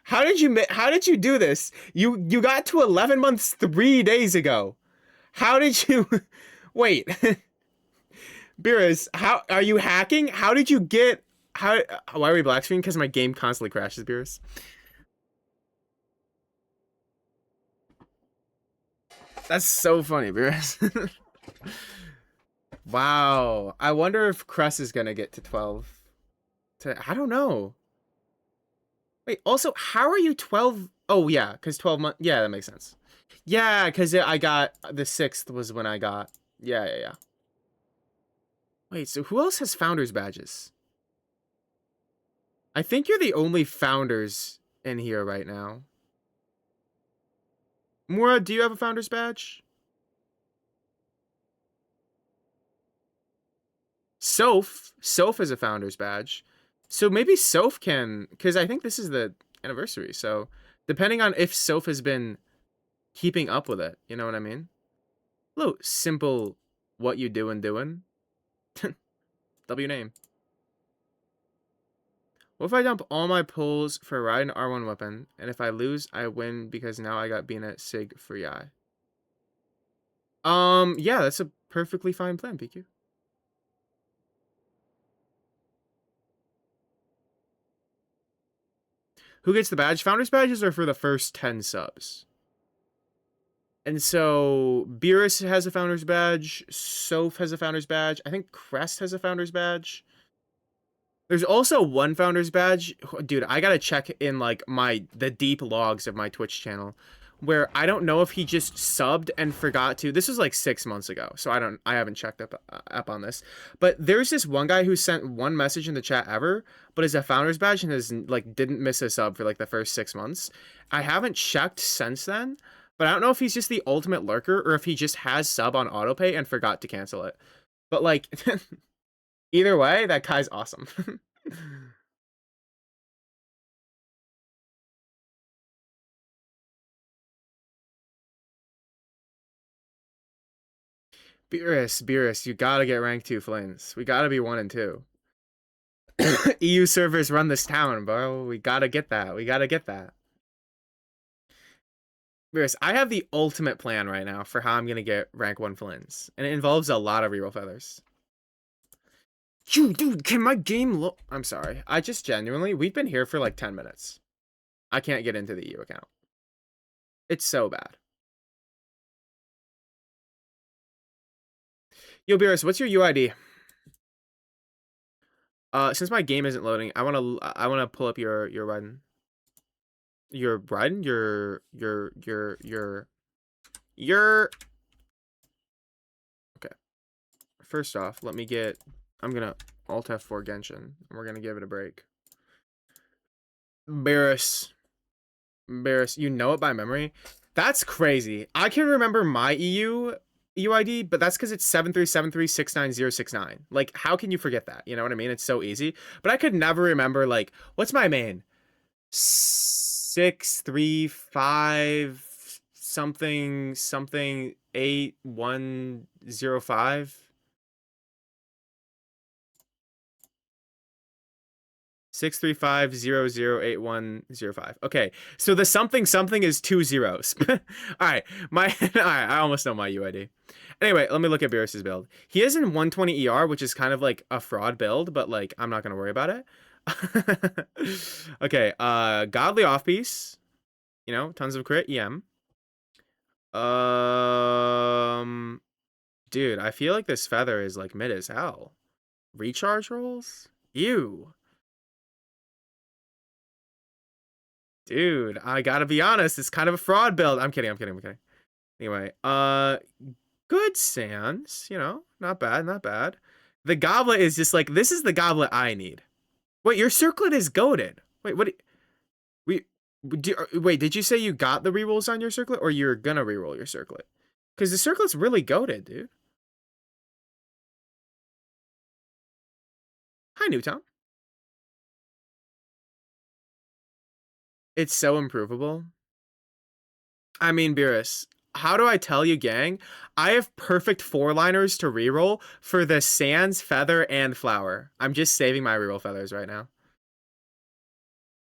How did you do this? You got to 11 months 3 days ago. How did you... Wait. Beerus, how are you hacking? How did you get... Why are we black screen? Because my game constantly crashes, Beerus. That's so funny, Beerus. Wow. I wonder if Cress is gonna get to 12. I don't know. Wait, also, how are you 12 Oh, yeah, because 12 months. Yeah, that makes sense. Yeah, because I got the 6th was when I got. Yeah, yeah, yeah. Wait, so who else has founders badges? I think you're the only founders in here right now. Mura, do you have a founders badge? Soph has a founders badge. So maybe Soph can, because I think this is the anniversary. So depending on if Soph has been keeping up with it, you know what I mean? Hello, simple what you doing. W name. What if I dump all my pulls for a ride and R1 weapon, and if I lose, I win because now I got Bina Sig free eye? Yeah, that's a perfectly fine plan, PQ. Who gets the badge? Founders badges are for the first 10 subs. And so Beerus has a founders badge, Soph has a founders badge, I think Crest has a founders badge. There's also one founders badge. Dude, I gotta check in like the deep logs of my Twitch channel, where I don't know if he just subbed and forgot to. This was like 6 months ago, so I haven't checked up on this. But there's this one guy who sent one message in the chat ever, but is a founders badge and has like didn't miss a sub for like the first 6 months. I haven't checked since then, but I don't know if he's just the ultimate lurker or if he just has sub on autopay and forgot to cancel it. But like either way, that guy's awesome. Beerus, you gotta get rank 2 flames. We gotta be 1 and 2. EU servers run this town, bro. We gotta get that. We gotta get that. Beerus, I have the ultimate plan right now for how I'm gonna get rank 1 flins. And it involves a lot of reroll feathers. Dude, can my game look? I'm sorry. I just genuinely, we've been here for like 10 minutes. I can't get into the EU account. It's so bad. Yo, Beerus, what's your UID? Since my game isn't loading, I wanna pull up your run. Your run? Your Okay. First off, let me get, I'm gonna Alt F4 Genshin, and we're gonna give it a break. Barris, you know it by memory? That's crazy. I can remember my UID, but that's because it's 73736909. Like, how can you forget that? You know what I mean? It's so easy. But I could never remember, like, what's my main? 635 something 8105. 635008105. Okay, so the something is 2 zeros. All right, I almost know my UID. Anyway, let me look at Beerus's build. He is in 120 ER, which is kind of like a fraud build, but like I'm not gonna worry about it. Okay, godly offpiece. You know, tons of crit EM. Dude, I feel like this feather is like mid as hell. Recharge rolls? Ew. Dude, I gotta be honest, it's kind of a fraud build. I'm kidding. Anyway, good sans, you know, not bad. The goblet is just like, this is the goblet I need. Wait, your circlet is goated. Wait, what? Wait, did you say you got the rerolls on your circlet, or you're gonna reroll your circlet? Because the circlet's really goated, dude. Hi, Newtown. It's so improvable. I mean, Beerus, how do I tell you, gang? I have perfect 4-liners to reroll for the Sans, Feather, and Flower. I'm just saving my reroll feathers right now.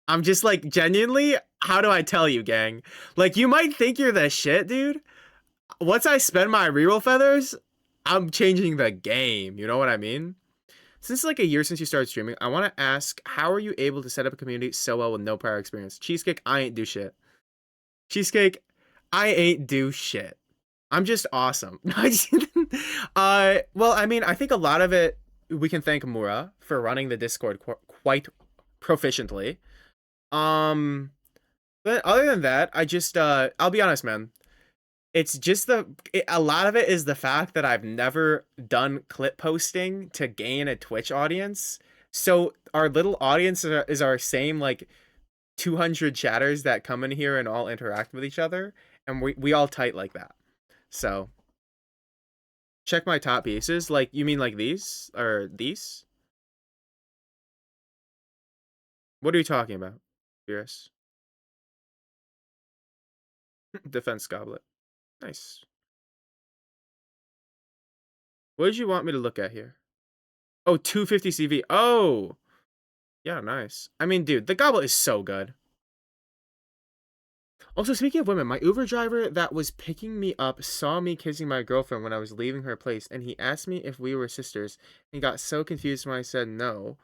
I'm just like, genuinely, how do I tell you, gang? Like, you might think you're the shit, dude. Once I spend my reroll feathers, I'm changing the game. You know what I mean? Since like a year since you started streaming, I want to ask, how are you able to set up a community so well with no prior experience? Cheesecake, I ain't do shit. Cheesecake, I ain't do shit. I'm just awesome. Well, I mean, I think a lot of it, we can thank Mura for running the Discord quite proficiently. But other than that, I just I'll be honest, man. It's just a lot of it is the fact that I've never done clip posting to gain a Twitch audience. So our little audience is our same like 200 chatters that come in here and all interact with each other, and we all tight like that. So check my top pieces. Like, you mean like these or these? What are you talking about, Beerus? Defense Goblet. Nice. What did you want me to look at here? Oh, 250 CV. Oh, yeah, nice. I mean, dude, the Goblet is so good. Also, speaking of women, my Uber driver that was picking me up saw me kissing my girlfriend when I was leaving her place, and he asked me if we were sisters, and got so confused when I said no,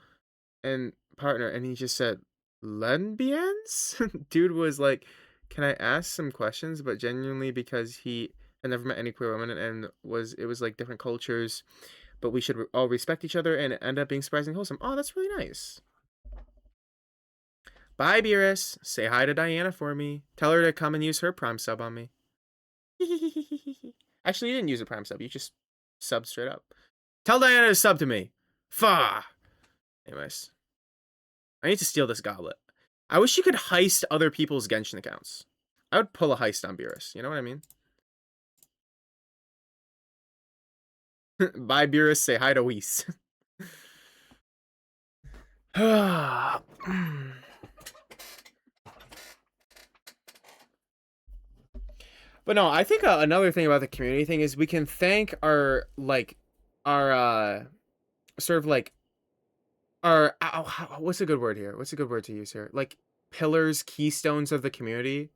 and partner, and he just said, lesbians? Dude was like, can I ask some questions? But genuinely because he had never met any queer women, and it was like different cultures, but we should all respect each other, and it ended up being surprisingly wholesome. Oh, that's really nice. Bye, Beerus. Say hi to Diana for me. Tell her to come and use her Prime sub on me. Actually, you didn't use a Prime sub. You just subbed straight up. Tell Diana to sub to me. Fa. Anyways. I need to steal this goblet. I wish you could heist other people's Genshin accounts. I would pull a heist on Beerus. You know what I mean? Bye, Beerus. Say hi to Whis. But no, I think another thing about the community thing is we can thank our sort of like our what's a good word here? What's a good word to use here? Like pillars, keystones of the community,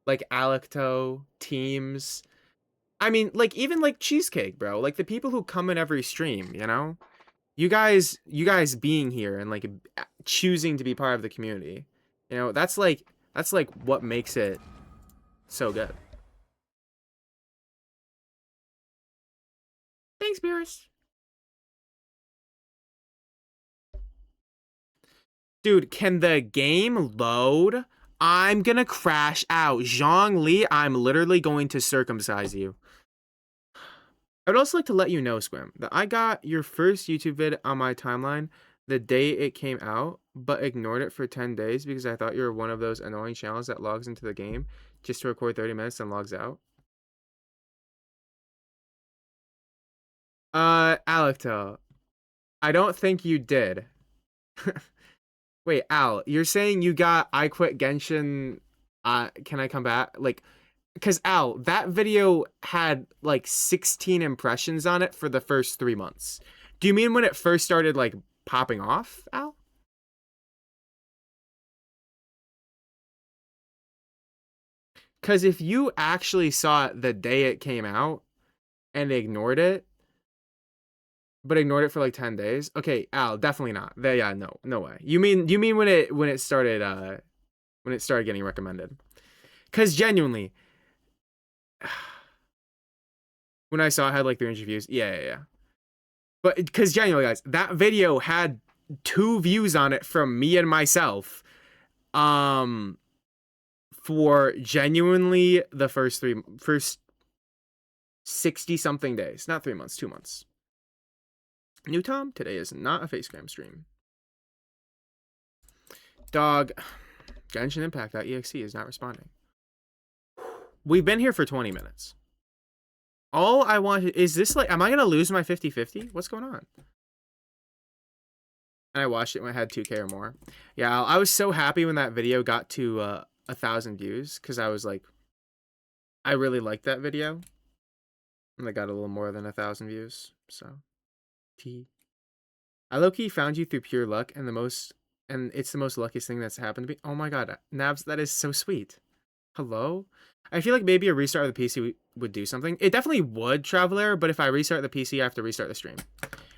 like Alecto, teams. I mean, like even like Cheesecake, bro. Like the people who come in every stream, you know? You guys being here and like choosing to be part of the community. You know, that's like what makes it so good. Thanks, Beerus. Dude, can the game load? I'm gonna crash out. Zhongli, I'm literally going to circumcise you. I'd also like to let you know, Squim, that I got your first YouTube vid on my timeline the day it came out, but ignored it for 10 days because I thought you were one of those annoying channels that logs into the game just to record 30 minutes and logs out. Alecto, I don't think you did. Wait, Al, you're saying you got I Quit Genshin, can I come back? Like, because Al, that video had like 16 impressions on it for the first 3 months. Do you mean when it first started like popping off, Al? Because if you actually saw it the day it came out and ignored it, but ignored it for like 10 days, okay, Al, definitely not. Yeah, no, no way. You mean when it started getting recommended? Because genuinely, when I saw it had like 300 views, yeah. But because genuinely, guys, that video had 2 views on it from me and myself. For genuinely the first 60 something days, not 3 months, 2 months. New Tom, today is not a Facecam stream. Dog, Genshin Impact.exe is not responding. We've been here for 20 minutes. All I want is this, like, am I gonna lose my 50-50? What's going on? And I watched it when I had 2K or more. Yeah, I was so happy when that video got to 1,000 views because I was like, I really liked that video. And I got a little more than 1,000 views. So, I low-key found you through pure luck, and it's the most luckiest thing that's happened to me. Oh my god, Nabs, that is so sweet. Hello? I feel like maybe a restart of the PC would do something. It definitely would, Traveler, but if I restart the PC, I have to restart the stream.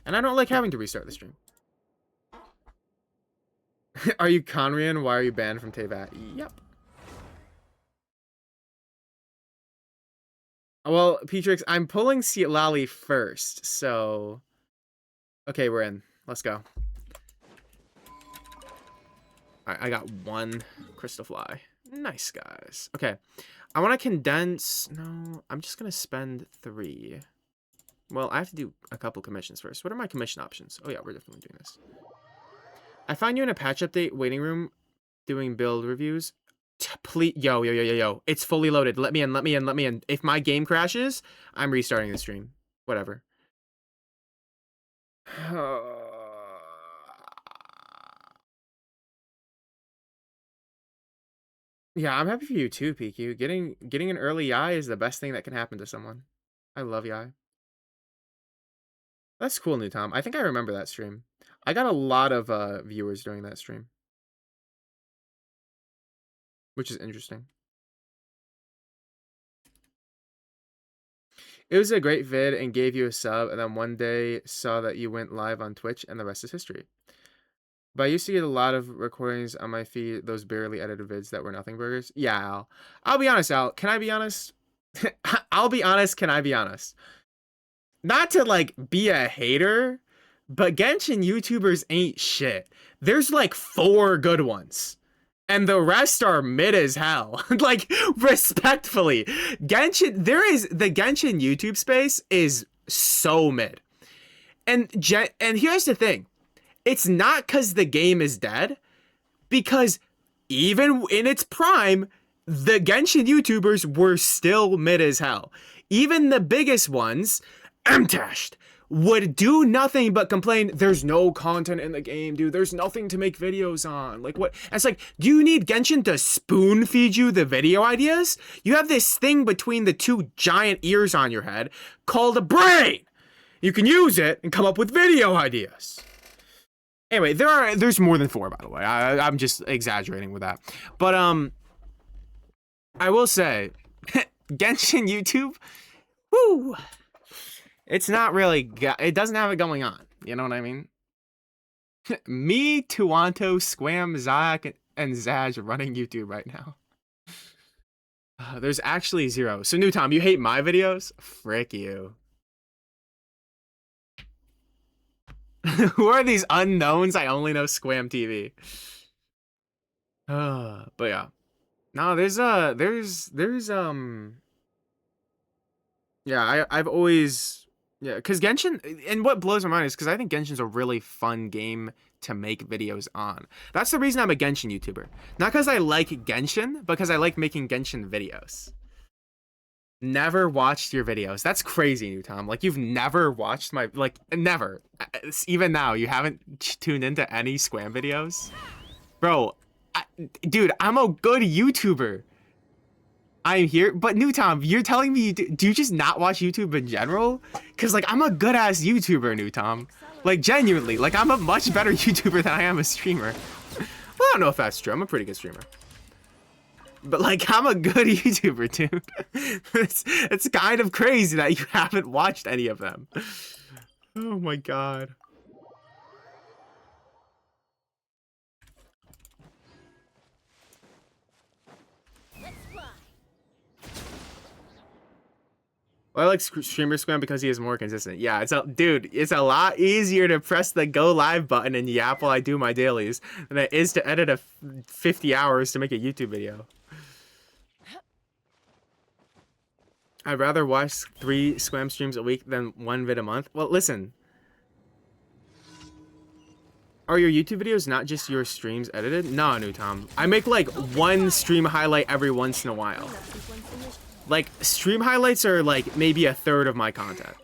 And I don't like having to restart the stream. Are you Conrian? Why are you banned from Teyvat? Yep. Well, Petrix, I'm pulling Citlali first, so... Okay, we're in. Let's go. Alright, I got 1 Crystal Fly. Nice, guys. Okay. I want to condense... No, I'm just going to spend 3. Well, I have to do a couple commissions first. What are my commission options? Oh, yeah, we're definitely doing this. I found you in a patch update waiting room doing build reviews. Please, yo. It's fully loaded. Let me in. If my game crashes, I'm restarting the stream. Whatever. Yeah, I'm happy for you too, PQ. Getting an early eye is the best thing that can happen to someone. I love Yai. That's cool, New Tom. I think I remember that stream. I got a lot of viewers during that stream, which is interesting. It was a great vid and gave you a sub, and then one day saw that you went live on Twitch, and the rest is history. But I used to get a lot of recordings on my feed, those barely edited vids that were nothing burgers. Yeah, Al. I'll be honest, Al. Can I be honest? I'll be honest. Can I be honest? Not to, like, be a hater, but Genshin YouTubers ain't shit. There's, like, 4 good ones. And the rest are mid as hell. Like, respectfully. The Genshin YouTube space is so mid. And here's the thing. It's not because the game is dead, because even in its prime, the Genshin YouTubers were still mid as hell. Even the biggest ones, Mtashed, would do nothing but complain, there's no content in the game, dude. There's nothing to make videos on. Like, what? It's like, do you need Genshin to spoon feed you the video ideas? You have this thing between the 2 giant ears on your head called a brain. You can use it and come up with video ideas. Anyway, there's more than 4, by the way. I'm just exaggerating with that. But I will say, Genshin YouTube, whoo, it's not really, it doesn't have it going on. You know what I mean? Me, Tuanto, Squam, Zach, and Zaj running YouTube right now. There's actually 0. So, New Tom, you hate my videos? Frick you. Who are these unknowns? I only know Squam TV. But yeah. No, yeah, I've always, yeah, because Genshin, and what blows my mind is because I think Genshin's a really fun game to make videos on. That's the reason I'm a Genshin YouTuber. Not because I like Genshin, but because I like making Genshin videos. Never watched your videos. That's crazy, New Tom. Like, you've never watched my, like, never. Even now, you haven't tuned into any Squam videos? Bro, dude, I'm a good YouTuber. I'm here, but New Tom, you're telling me, do you just not watch YouTube in general? Because, like, I'm a good-ass YouTuber, New Tom. Like, genuinely, like, I'm a much better YouTuber than I am a streamer. Well, I don't know if that's true. I'm a pretty good streamer. But, like, I'm a good YouTuber, dude. It's kind of crazy that you haven't watched any of them. Oh my god. Well, I like streamer Squam because he is more consistent. Yeah, dude, it's a lot easier to press the go live button in Yap while I do my dailies than it is to edit 50 hours to make a YouTube video. I'd rather watch 3 Squam streams a week than 1 vid a month. Well, listen. Are your YouTube videos not just your streams edited? No, New Tom. I make like 1 stream highlight every once in a while. Like, stream highlights are like maybe 1/3 of my content.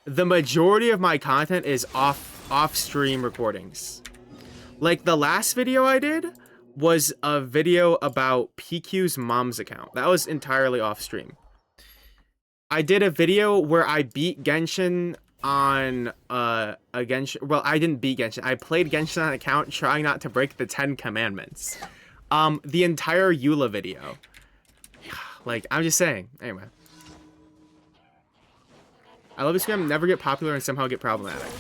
The majority of my content is off-stream recordings. Like, the last video I did was a video about PQ's mom's account. That was entirely off-stream. I did a video where I beat Genshin on a Genshin. Well, I didn't beat Genshin. I played Genshin on an account trying not to break the 10 commandments. The entire Eula video. Like, I'm just saying. Anyway. I love this game. Never get popular and somehow get problematic.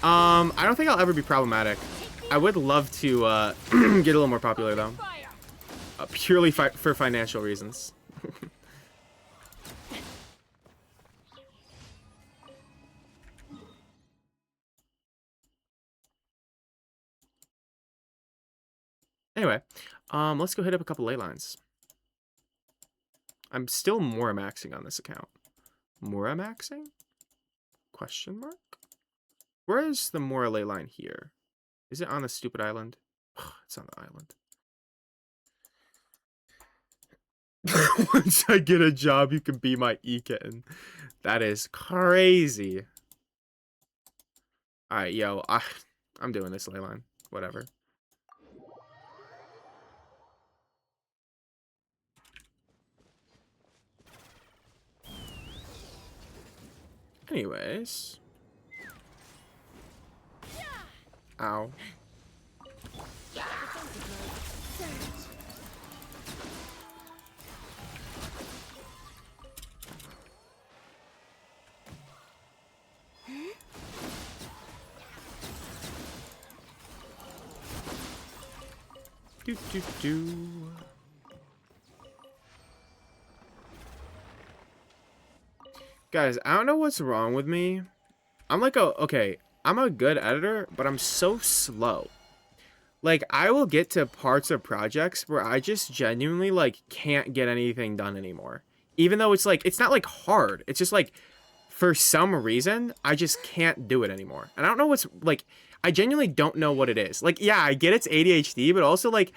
I don't think I'll ever be problematic. I would love to get a little more popular, though. Purely for financial reasons. Anyway, let's go hit up a couple ley lines. I'm still Mora maxing on this account. Mora maxing? Question mark? Where is the Mora ley line here? Is it on the stupid island? It's on the island. Once I get a job, you can be my e-kitten. That is crazy. Alright, yo, I'm doing this ley line. Whatever. Anyways. Ow. Do. Guys, I don't know what's wrong with me. I'm like I'm a good editor, but I'm so slow. Like, I will get to parts of projects where I just genuinely, like, can't get anything done anymore. Even though it's, like, it's not, like, hard. It's just, like, for some reason, I just can't do it anymore. And I don't know what's, like, I genuinely don't know what it is. Like, yeah, I get it's ADHD, but also, like,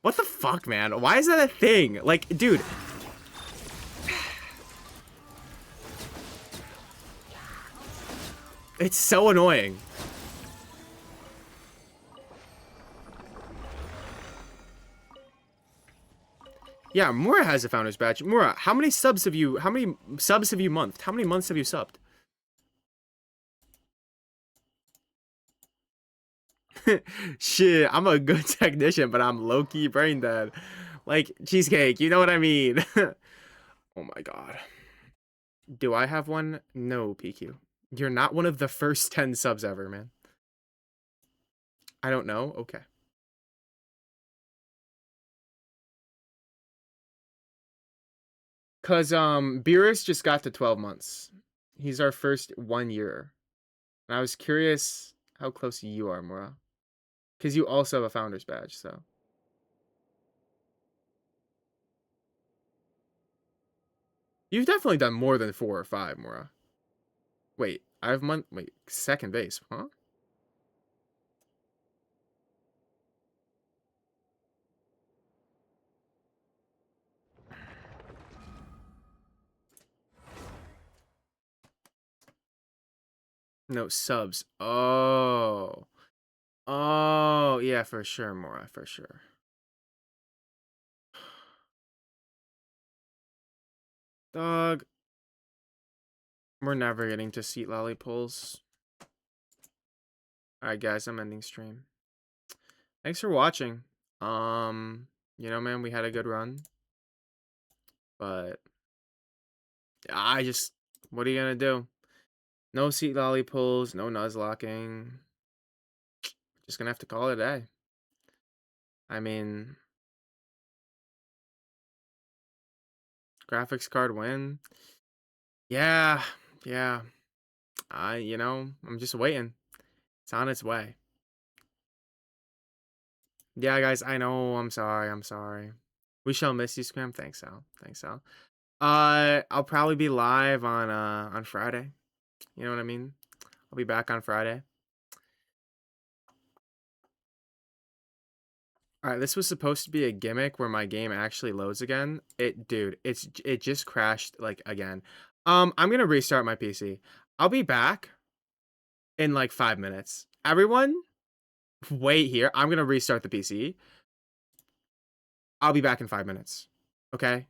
what the fuck, man? Why is that a thing? Like, dude. It's so annoying. Yeah, Mura has a founder's badge. Mura, how many months have you monthed? How many months have you subbed? Shit, I'm a good technician, but I'm low-key brain dead. Like, cheesecake, you know what I mean? Oh my god. Do I have one? No, PQ. You're not one of the first 10 subs ever, man. I don't know? Okay. Cause Beerus just got to 12 months. He's our first 1 year. And I was curious how close you are, Mora. Cause you also have a founder's badge, so. You've definitely done more than 4 or 5, Mora. Wait, wait, second base, huh? No, subs. Oh. Oh, yeah, for sure, Mora, for sure. Dog. We're never getting to Citlali pulls. Alright, guys, I'm ending stream. Thanks for watching. You know, man, we had a good run. But what are you gonna do? No Citlali pulls, no Nuzlocking. Just gonna have to call it a day. I mean, graphics card win. Yeah. I'm just waiting. It's on its way. Yeah, guys, I know. I'm sorry. We shall miss you, Scram. Thanks, Al. I'll probably be live on Friday. You know what I mean? I'll be back on Friday. Alright, this was supposed to be a gimmick where my game actually loads again. It just crashed, like, again. I'm gonna restart my PC. I'll be back in, like, 5 minutes. Everyone, wait here. I'm gonna restart the PC. I'll be back in 5 minutes. Okay?